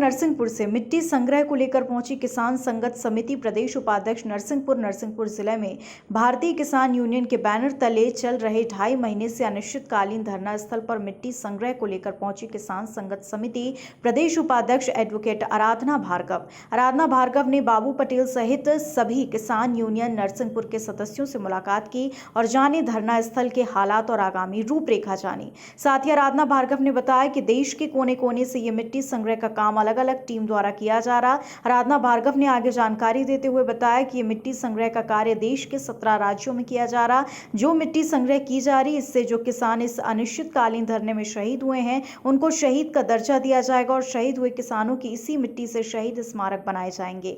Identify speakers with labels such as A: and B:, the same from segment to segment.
A: नरसिंहपुर से मिट्टी संग्रह को लेकर पहुंची किसान संघर्ष समिति प्रदेश उपाध्यक्ष नरसिंहपुर जिले में भारतीय किसान यूनियन के बैनर तले चल रहे 2.5 महीने से अनिश्चितकालीन धरना स्थल पर मिट्टी संग्रह को लेकर पहुंची किसान संघर्ष समिति प्रदेश उपाध्यक्ष एडवोकेट आराधना भार्गव ने बाबू पटेल सहित सभी किसान यूनियन नरसिंहपुर के सदस्यों से मुलाकात की और जाने धरना स्थल के हालात और आगामी रूपरेखा जानी। साथ ही आराधना भार्गव ने बताया कि देश के कोने कोने से ये मिट्टी संग्रह का काम अलग अलग टीम द्वारा किया जा रहा। आराधना भार्गव ने आगे जानकारी देते हुए बताया कि ये मिट्टी संग्रह का कार्य देश के 17 राज्यों में किया जा रहा। जो मिट्टी संग्रह की जा रही, इससे जो किसान इस अनिश्चितकालीन धरने में शहीद हुए हैं उनको शहीद का दर्जा दिया जाएगा और शहीद हुए किसानों की इसी मिट्टी से शहीद स्मारक बनाए जाएंगे।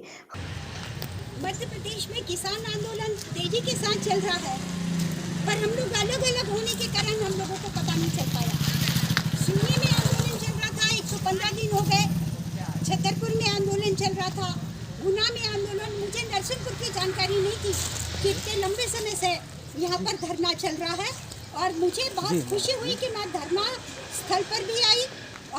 B: मध्य प्रदेश में किसान आंदोलन तेजी के साथ चल रहा है, पर हम लोग अलग अलग होने के कारण हम लोगों को पता नहीं चल पाया। सुन्नी में आंदोलन चल रहा था, 115 दिन हो गए। छतरपुर में आंदोलन चल रहा था, गुना में आंदोलन। मुझे नरसिंहपुर की जानकारी नहीं थी कि इतने लंबे समय से यहाँ पर धरना चल रहा है और मुझे बहुत खुशी हुई कि मैं धरना स्थल पर भी आई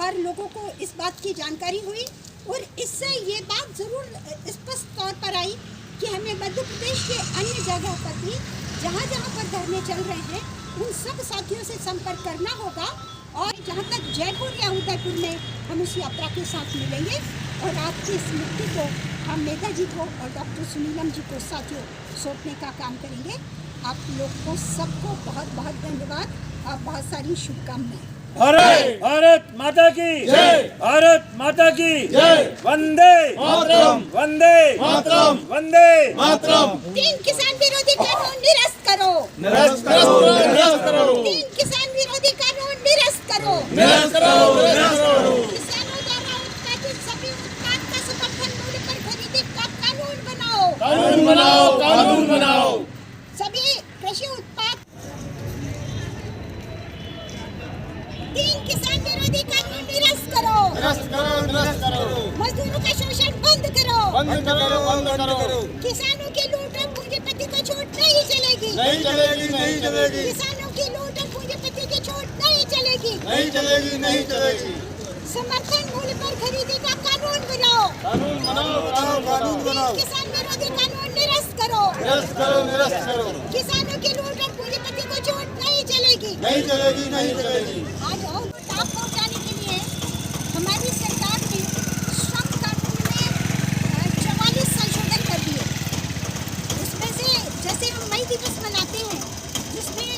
B: और लोगों को इस बात की जानकारी हुई और इससे ये बात ज़रूर स्पष्ट तौर पर आई कि हमें मध्य प्रदेश के अन्य जगह पर भी जहाँ जहाँ पर धरने चल रहे हैं उन सब साथियों से संपर्क करना होगा और जहाँ तक जयपुर या उदयपुर में हम उस यात्रा के साथ मिलेंगे और आपकी इस मिट्टी को हम मेधा जी को और डॉक्टर सुनीलम जी को साथियों सौंपने का काम करेंगे। आप लोग को सबको बहुत बहुत धन्यवाद और बहुत सारी शुभकामनाएं।
C: भारत माता की जय, भारत माता की जय, वंदे मातरम, वंदे मातरम, वंदे मातरम।
B: 3 किसान विरोधी कानून निरस्त करो,
C: निरस्त करो, निरस्त करो।
B: 3 किसान विरोधी कानून निरस्त करो,
C: निरस्त करो, निरस्त करो।
B: किसानों द्वारा उत्पादित सभी उत्पाद का समर्थन मूल्य पर खरीदी का कानून बनाओ,
C: कानून बनाओ, कानून बनाओ।
B: सभी कृषि उत्पाद 3 किसान विरोधी कानून निरस्त करो,
C: निरस्त करो, निरस्त करो।
B: मजदूरों का शोषण बंद करो,
C: बंद करो, बंद करो।
B: किसानों की लूट और पूंजीपति को छूट नहीं चलेगी,
C: नहीं चलेगी, नहीं चलेगी,
B: किसानों की लूट और पूंजीपति की छूट नहीं चलेगी,
C: नहीं चलेगी, नहीं चलेगी।
B: समर्थन मूल्य पर खरीदी का कानून बनाओ,
C: कानून बनाओ, कानून बनाओ।
B: किसान विरोधी कानून निरस्त करो,
C: निरस्त करो, निरस्त करो।
B: किसानों की लूट और पूंजीपति को छूट नहीं चलेगी,
C: नहीं चलेगी, नहीं चलेगी।
B: आज और लाभ पहुंचाने के लिए हमारी सरकार ने श्रम कानून में 44 संशोधन कर दिए। उसमें से जैसे हम मई दिवस मनाते हैं जिसमें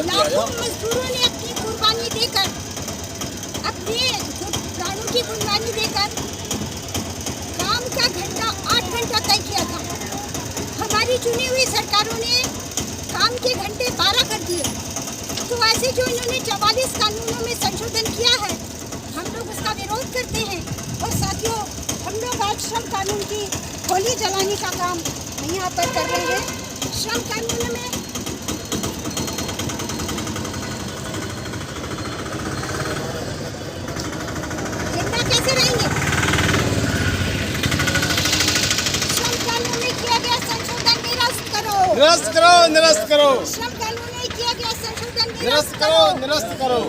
B: लाखों मजदूरों ने अपनी कुर्बानी देकर अपने प्राणों की कुर्बानी देकर काम का घंटा 8 घंटा तय किया था। हमारी चुनी हुई सरकारों ने काम के घंटे 12 कर दिए। तो ऐसे जो इन्होंने 44 कानूनों में संशोधन किया है हम लोग उसका विरोध करते हैं और साथियों हम लोग आज श्रम कानून की होली जलाने का काम यहाँ पर कर रहे हैं। श्रम कानून में जिंदा कैसे रहेंगे? श्रम कानून में किया गया संशोधन निरस्त करो,
C: निरस्त करो, निरस्त करो।
B: श्रम कानून में किया गया संशोधन
C: निरस्त करो, निरस्त करो।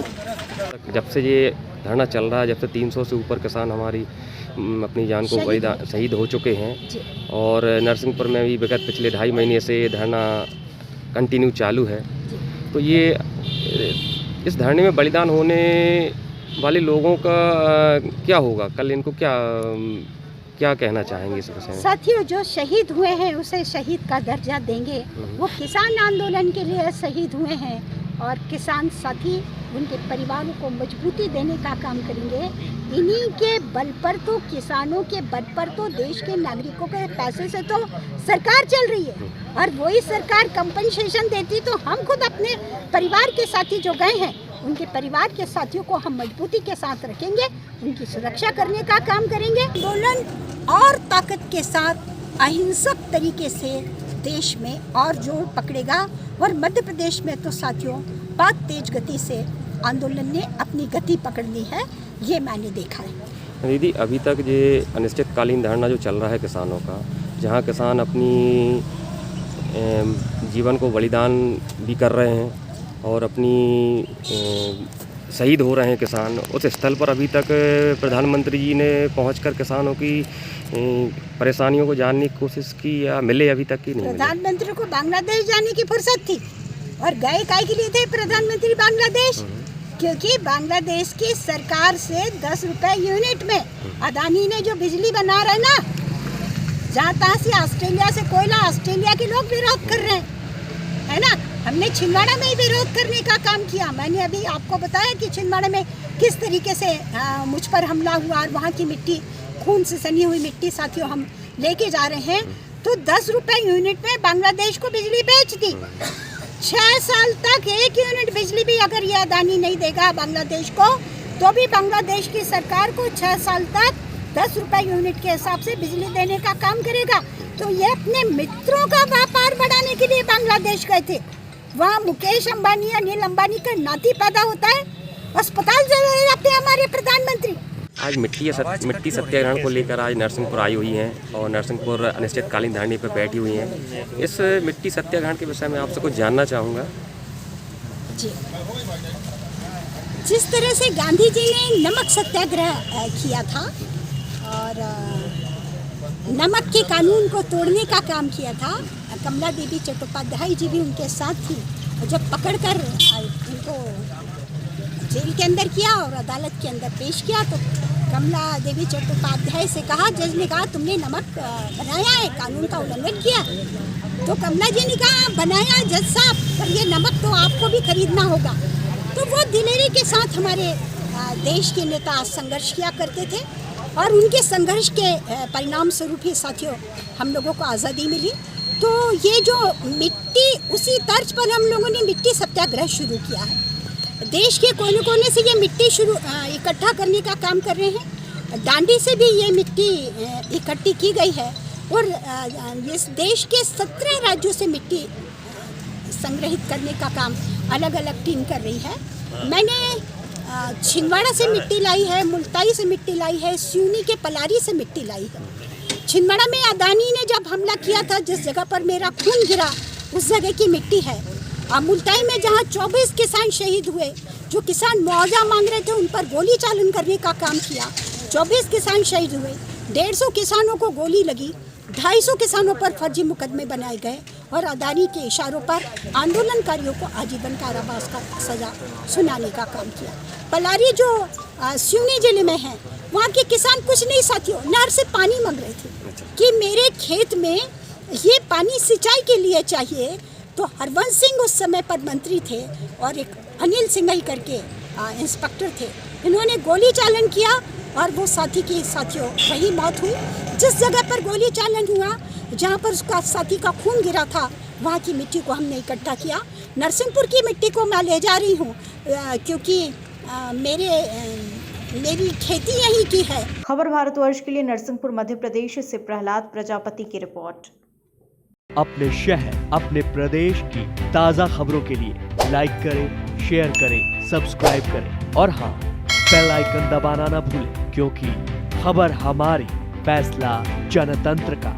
D: जब से ये धरना चल रहा है, जब से 300 से ऊपर किसान हमारी अपनी जान को शहीद हो चुके हैं और नरसिंहपुर में भी विगत पिछले 2.5 महीने से धरना कंटिन्यू चालू है। तो ये इस धरने में बलिदान होने वाले लोगों का क्या होगा, कल इनको क्या कहना चाहेंगे इस विषय में?
B: साथियों जो शहीद हुए हैं उसे शहीद का दर्जा देंगे। वो किसान आंदोलन के लिए शहीद हुए हैं और किसान साथी उनके परिवारों को मजबूती देने का काम करेंगे। इन्हीं के बल पर तो, किसानों के बल पर तो देश के नागरिकों के पैसे से तो सरकार चल रही है और वही सरकार कंपनसेशन देती तो हम खुद अपने परिवार के साथी जो गए हैं उनके परिवार के साथियों को हम मजबूती के साथ रखेंगे, उनकी सुरक्षा करने का काम करेंगे। आंदोलन और ताकत के साथ अहिंसक तरीके से देश में और जोर पकड़ेगा और मध्य प्रदेश में तो साथियों बहुत तेज गति से आंदोलन ने अपनी गति पकड़ ली है, ये मैंने देखा है।
D: दीदी अभी तक ये अनिश्चितकालीन धरना जो चल रहा है किसानों का, जहाँ किसान अपनी जीवन को बलिदान भी कर रहे हैं और अपनी शहीद हो रहे हैं किसान, उस स्थल पर अभी तक प्रधानमंत्री जी ने पहुंचकर किसानों की परेशानियों को जानने की कोशिश की या मिले अभी तक की नहीं मिले?
B: प्रधानमंत्री को बांग्लादेश जाने की फुर्सत थी और गए काय के लिए थे प्रधानमंत्री बांग्लादेश, क्योंकि बांग्लादेश की सरकार से 10 रुपए यूनिट में अदानी ने जो बिजली बना रहा है ना, जहाँ तहाँ से ऑस्ट्रेलिया से कोयला, ऑस्ट्रेलिया के लोग विरोध कर रहे हैं, है ना। हमने छिंदवाड़ा में ही विरोध करने का काम किया। मैंने अभी आपको बताया कि छिंदवाड़ा में किस तरीके से मुझ पर हमला हुआ और वहाँ की मिट्टी, खून से सनी हुई मिट्टी साथियों हम लेके जा रहे हैं। तो 10 रुपए यूनिट में बांग्लादेश को बिजली बेच दी। 6 साल तक 1 यूनिट बिजली भी अगर ये अदानी नहीं देगा बांग्लादेश को, तो भी बांग्लादेश की सरकार को 6 साल तक 10 रुपए यूनिट के हिसाब से बिजली देने का काम करेगा। तो ये अपने मित्रों का व्यापार बढ़ाने के लिए बांग्लादेश गए थे। वहाँ मुकेश अंबानी, अनिल अंबानी का नाती पैदा होता है, अस्पताल चले जाते हैं हमारे प्रधानमंत्री।
D: आज मिट्टी सत्याग्रहण को लेकर आज नरसिंहपुर आई हुई हैं और नरसिंहपुर अनिश्चितकालीन धरने पर बैठी हुई हैं। इस मिट्टी सत्याग्रहण के विषय में आपसे कुछ जानना चाहूँगा।
B: जी, जिस तरह से गांधी जी ने नमक सत्याग्रह किया था और नमक के कानून को तोड़ने का काम किया था, कमला देवी चट्टोपाध्याय जी भी उनके साथ थी। और जब पकड़कर उनको जेल के अंदर किया और अदालत के अंदर पेश किया, तो कमला देवी चट्टोपाध्याय से कहा, जज ने कहा तुमने नमक बनाया है, कानून का उल्लंघन किया। तो कमला जी ने कहा बनाया जज साहब, पर ये नमक तो आपको भी खरीदना होगा। तो वो दिलेरी के साथ हमारे देश के नेता संघर्ष किया करते थे और उनके संघर्ष के परिणाम स्वरूप ही साथियों हम लोगों को आज़ादी मिली। तो ये जो मिट्टी, उसी तर्ज पर हम लोगों ने मिट्टी सत्याग्रह शुरू किया है। देश के कोने कोने से ये मिट्टी इकट्ठा करने का काम कर रहे हैं। डांडी से भी ये मिट्टी इकट्ठी की गई है और इस देश के 17 राज्यों से मिट्टी संग्रहित करने का काम अलग अलग टीम कर रही है। मैंने छिंदवाड़ा से मिट्टी लाई है, मुल्ताई से मिट्टी लाई है, सिवनी के पलारी से मिट्टी लाई है। छिंदवाड़ा में अदानी ने जब हमला किया था, जिस जगह पर मेरा खून गिरा उस जगह की मिट्टी है। और मुल्ताई में जहाँ 24 किसान शहीद हुए, जो किसान मुआवजा मांग रहे थे, उन पर गोली चालन करने का काम किया। 24 किसान शहीद हुए, 150 किसानों को गोली लगी, 250 किसानों पर फर्जी मुकदमे बनाए गए और अदानी के इशारों पर आंदोलनकारियों को आजीवन कारावास का सजा सुनाने का काम किया। पलारी जो सिवनी जिले में है, वहाँ के किसान कुछ नहीं साथियों, नहर से पानी मांग रहे थे कि मेरे खेत में ये पानी सिंचाई के लिए चाहिए। तो हरवंश सिंह उस समय पर मंत्री थे और एक अनिल सिंह ही करके इंस्पेक्टर थे। इन्होंने गोली चालन किया और वो साथी की साथियों वही मौत हुई। जिस जगह पर गोली चालन हुआ, जहाँ पर उसका साथी का खून गिरा था, वहाँ की मिट्टी को हमने इकट्ठा किया। नरसिंहपुर की मिट्टी को मैं ले जा रही हूँ क्योंकि मेरी खेती यहीं की है।
A: खबर भारतवर्ष के लिए नरसिंहपुर मध्य प्रदेश से प्रहलाद प्रजापति की रिपोर्ट।
E: अपने शहर, अपने प्रदेश की ताज़ा खबरों के लिए लाइक करें, शेयर करें, सब्सक्राइब करें और हाँ, बेल आइकन दबाना ना भूलें, क्योंकि खबर हमारी, फैसला जनतंत्र का।